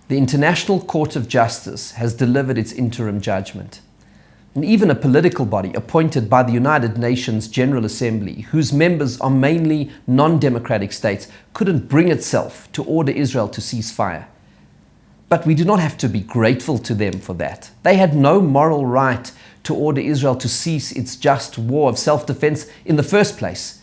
The International Court of Justice has delivered its interim judgment. And even a political body appointed by the United Nations General Assembly, whose members are mainly non-democratic states, couldn't bring itself to order Israel to cease fire. But we do not have to be grateful to them for that. They had no moral right to order Israel to cease its just war of self-defense in the first place.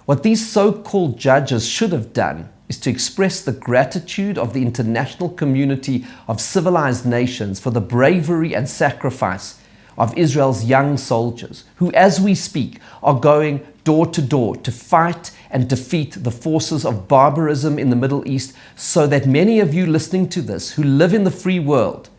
What these so-called judges should have done is to express the gratitude of the international community of civilized nations for the bravery and sacrifice of Israel's young soldiers, who, as we speak, are going door to door to fight and defeat the forces of barbarism in the Middle East, so that many of you listening to this who live in the free world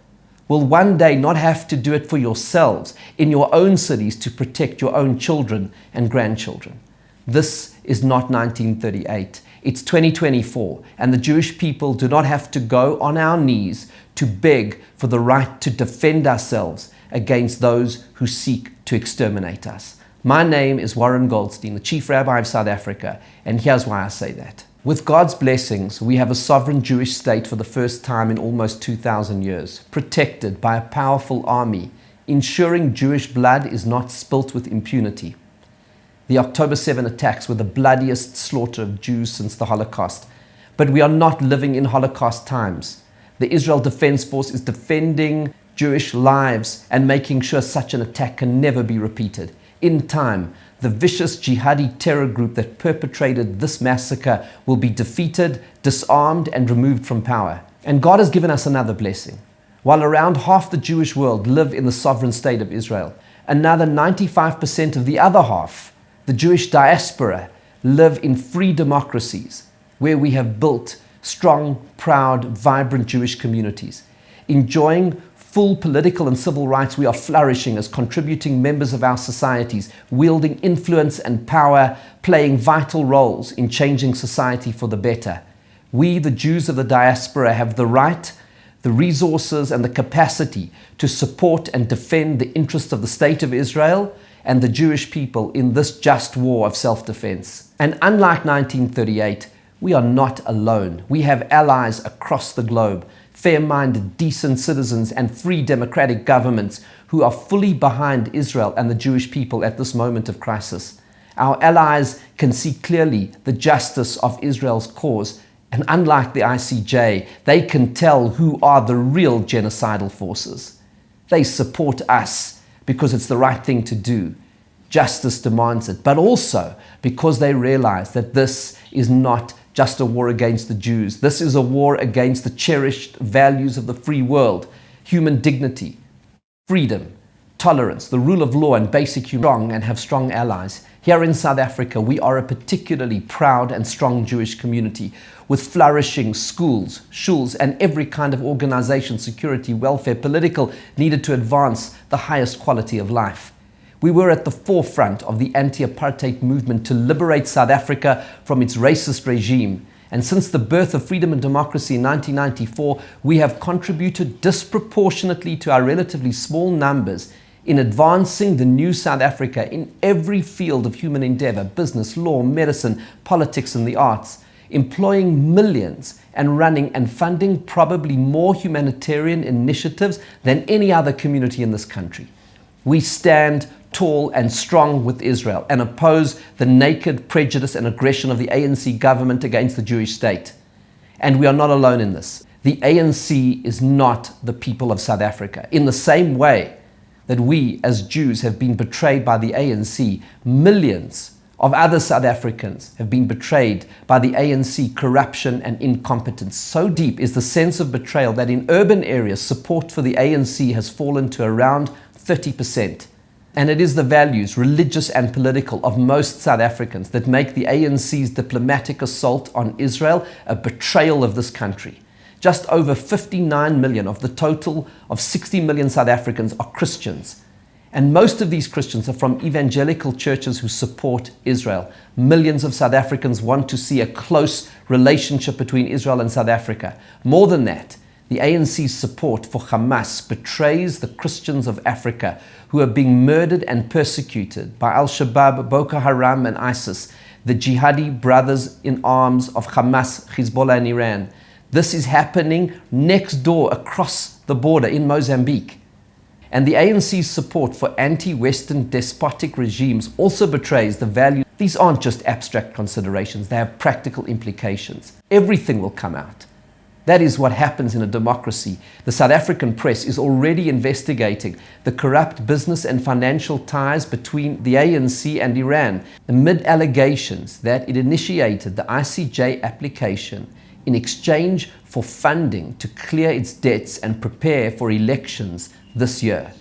will one day not have to do it for yourselves in your own cities to protect your own children and grandchildren. This is not 1938. It's 2024, and the Jewish people do not have to go on our knees to beg for the right to defend ourselves against those who seek to exterminate us. My name is Warren Goldstein, the Chief Rabbi of South Africa, and here's why I say that. With God's blessings, we have a sovereign Jewish state for the first time in almost 2,000 years, protected by a powerful army, ensuring Jewish blood is not spilt with impunity. The October 7 attacks were the bloodiest slaughter of Jews since the Holocaust. But we are not living in Holocaust times. The Israel Defense Force is defending Jewish lives and making sure such an attack can never be repeated. In time, the vicious jihadi terror group that perpetrated this massacre will be defeated, disarmed, and removed from power. And God has given us another blessing. While around half the Jewish world live in the sovereign state of Israel, another 95% of the other half, the Jewish diaspora, live in free democracies where we have built strong, proud, vibrant Jewish communities. Enjoying full political and civil rights, we are flourishing as contributing members of our societies, wielding influence and power, playing vital roles in changing society for the better. We, the Jews of the diaspora, have the right, the resources, and the capacity to support and defend the interests of the State of Israel and the Jewish people in this just war of self-defense. And unlike 1938, we are not alone. We have allies across the globe, fair-minded, decent citizens and free democratic governments who are fully behind Israel and the Jewish people at this moment of crisis. Our allies can see clearly the justice of Israel's cause, and unlike the ICJ, they can tell who are the real genocidal forces. They support us because it's the right thing to do. Justice demands it, but also because they realize that this is not just a war against the Jews. This is a war against the cherished values of the free world: human dignity, freedom, tolerance, the rule of law, and basic human, and have strong allies. Here in South Africa, we are a particularly proud and strong Jewish community with flourishing schools, shuls, and every kind of organization, security, welfare, political, needed to advance the highest quality of life. We were at the forefront of the anti-apartheid movement to liberate South Africa from its racist regime. And since the birth of freedom and democracy in 1994, we have contributed disproportionately to our relatively small numbers in advancing the new South Africa in every field of human endeavor: business, law, medicine, politics, and the arts, employing millions and running and funding probably more humanitarian initiatives than any other community in this country. We stand tall and strong with Israel and oppose the naked prejudice and aggression of the ANC government against the Jewish state. And we are not alone in this. The ANC is not the people of South Africa. In the same way that we as Jews have been betrayed by the ANC, millions of other South Africans have been betrayed by the ANC corruption and incompetence. So deep is the sense of betrayal that in urban areas, support for the ANC has fallen to around 30%. And it is the values, religious and political, of most South Africans that make the ANC's diplomatic assault on Israel a betrayal of this country. Just over 59 million of the total of 60 million South Africans are Christians. And most of these Christians are from evangelical churches who support Israel. Millions of South Africans want to see a close relationship between Israel and South Africa. More than that, the ANC's support for Hamas betrays the Christians of Africa who are being murdered and persecuted by Al-Shabaab, Boko Haram, and ISIS, the jihadi brothers in arms of Hamas, Hezbollah, and Iran. This is happening next door across the border in Mozambique. And the ANC's support for anti-Western despotic regimes also betrays the value. These aren't just abstract considerations, they have practical implications. Everything will come out. That is what happens in a democracy. The South African press is already investigating the corrupt business and financial ties between the ANC and Iran, amid allegations that it initiated the ICJ application in exchange for funding to clear its debts and prepare for elections this year.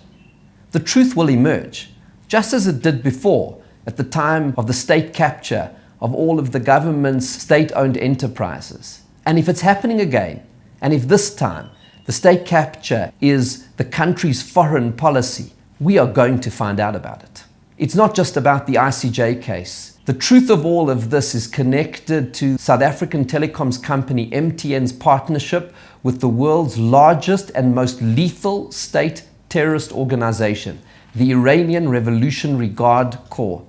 The truth will emerge, just as it did before, at the time of the state capture of all of the government's state-owned enterprises. And if it's happening again, and if this time the state capture is the country's foreign policy, we are going to find out about it. It's not just about the ICJ case. The truth of all of this is connected to South African telecoms company MTN's partnership with the world's largest and most lethal state terrorist organization, the Iranian Revolutionary Guard Corps.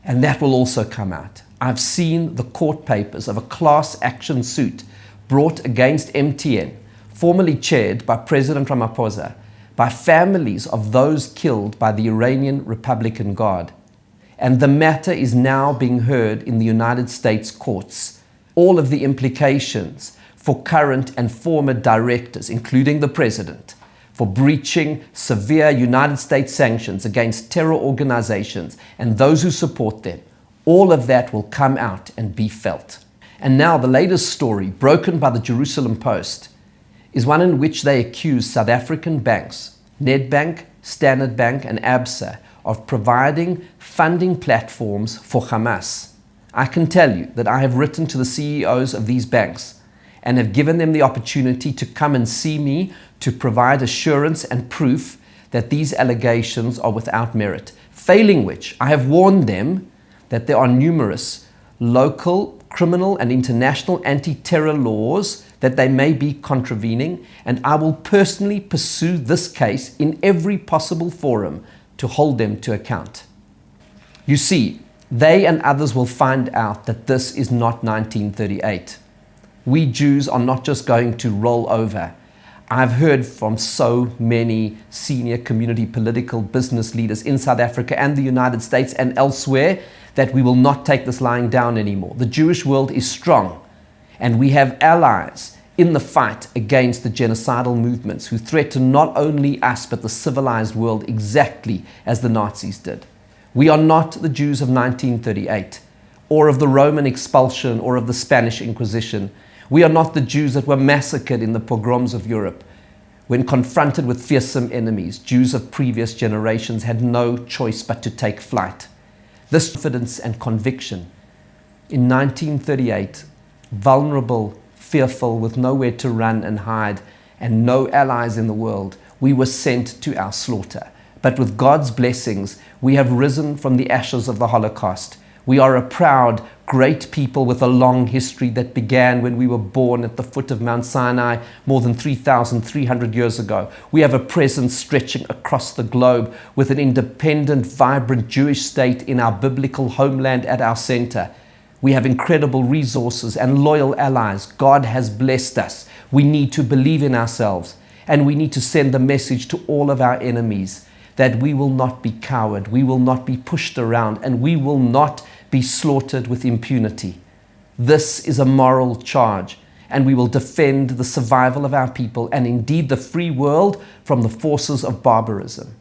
And that will also come out. I've seen the court papers of a class action suit brought against MTN, formerly chaired by President Ramaphosa, by families of those killed by the Iranian Republican Guard. And the matter is now being heard in the United States courts. All of the implications for current and former directors, including the president, for breaching severe United States sanctions against terror organizations and those who support them. All of that will come out and be felt. And now the latest story, broken by the Jerusalem Post, is one in which they accuse South African banks, Nedbank, Standard Bank and ABSA, of providing funding platforms for Hamas. I can tell you that I have written to the CEOs of these banks and have given them the opportunity to come and see me to provide assurance and proof that these allegations are without merit, failing which I have warned them that there are numerous local, criminal and international anti-terror laws that they may be contravening, and I will personally pursue this case in every possible forum to hold them to account. You see, they and others will find out that this is not 1938. We Jews are not just going to roll over. I've heard from so many senior community political business leaders in South Africa and the United States and elsewhere that we will not take this lying down anymore. The Jewish world is strong, and we have allies in the fight against the genocidal movements who threaten not only us but the civilized world exactly as the Nazis did. We are not the Jews of 1938 or of the Roman expulsion or of the Spanish Inquisition. We are not the Jews that were massacred in the pogroms of Europe. When confronted with fearsome enemies, Jews of previous generations had no choice but to take flight. This confidence and conviction in 1938, vulnerable, fearful, with nowhere to run and hide, and no allies in the world, we were sent to our slaughter. But with God's blessings, we have risen from the ashes of the Holocaust. We are a proud, great people with a long history that began when we were born at the foot of Mount Sinai more than 3,300 years ago. We have a presence stretching across the globe with an independent, vibrant Jewish state in our biblical homeland at our center. We have incredible resources and loyal allies. God has blessed us. We need to believe in ourselves, and we need to send the message to all of our enemies that we will not be cowed, we will not be pushed around, and we will not be slaughtered with impunity. This is a moral charge, and we will defend the survival of our people and indeed the free world from the forces of barbarism.